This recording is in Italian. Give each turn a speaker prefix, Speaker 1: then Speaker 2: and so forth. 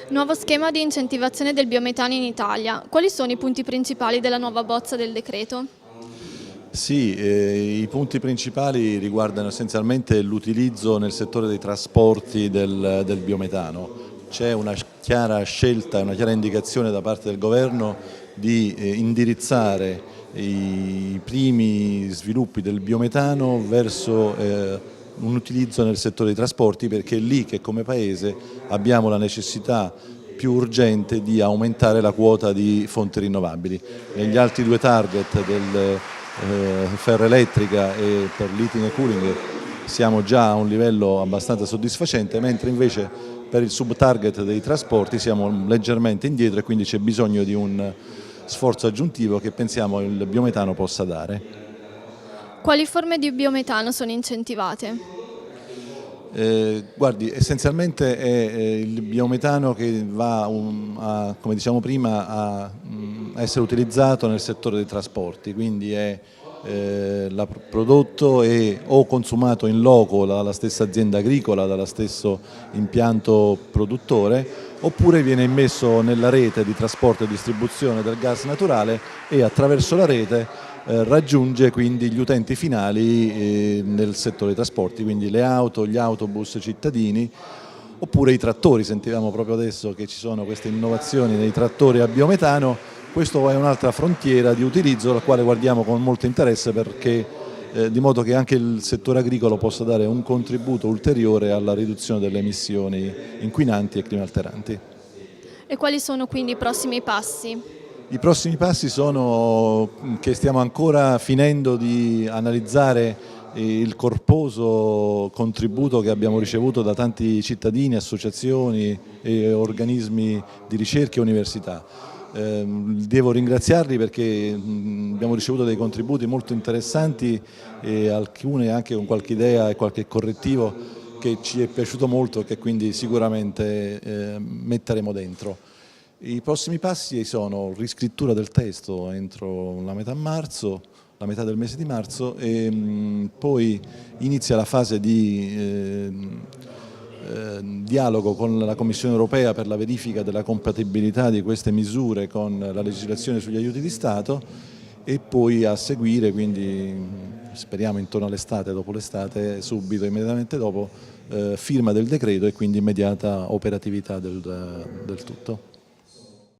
Speaker 1: Nuovo schema di incentivazione del biometano in Italia. Quali sono i punti principali della nuova bozza del decreto?
Speaker 2: Sì, i punti principali riguardano essenzialmente l'utilizzo nel settore dei trasporti del biometano. C'è una chiara scelta, una chiara indicazione da parte del governo di indirizzare i primi sviluppi del biometano verso un utilizzo nel settore dei trasporti, perché è lì che come Paese abbiamo la necessità più urgente di aumentare la quota di fonti rinnovabili. Negli altri due target del ferroelettrica e per l'heating e cooling siamo già a un livello abbastanza soddisfacente, mentre invece per il sub-target dei trasporti siamo leggermente indietro e quindi c'è bisogno di un sforzo aggiuntivo che pensiamo il biometano possa dare.
Speaker 1: Quali forme di biometano sono incentivate?
Speaker 2: Guardi, essenzialmente è il biometano che va, come diciamo prima, a essere utilizzato nel settore dei trasporti, quindi è prodotto e o consumato in loco dalla stessa azienda agricola, dallo stesso impianto produttore, oppure viene immesso nella rete di trasporto e distribuzione del gas naturale e attraverso la rete raggiunge quindi gli utenti finali nel settore dei trasporti, quindi le auto, gli autobus cittadini oppure i trattori. Sentivamo proprio adesso che ci sono queste innovazioni nei trattori a biometano. Questo è un'altra frontiera di utilizzo alla quale guardiamo con molto interesse, perché di modo che anche il settore agricolo possa dare un contributo ulteriore alla riduzione delle emissioni inquinanti e climalteranti.
Speaker 1: E quali sono quindi i prossimi passi?
Speaker 2: I prossimi passi sono che stiamo ancora finendo di analizzare il corposo contributo che abbiamo ricevuto da tanti cittadini, associazioni e organismi di ricerca e università. Devo ringraziarli perché abbiamo ricevuto dei contributi molto interessanti e alcune anche con qualche idea e qualche correttivo che ci è piaciuto molto e che quindi sicuramente metteremo dentro. I prossimi passi sono riscrittura del testo entro la metà marzo, la metà del mese di marzo, e poi inizia la fase di dialogo con la Commissione europea per la verifica della compatibilità di queste misure con la legislazione sugli aiuti di Stato, e poi a seguire, quindi speriamo intorno all'estate, dopo l'estate, subito, immediatamente dopo, firma del decreto e quindi immediata operatività del tutto.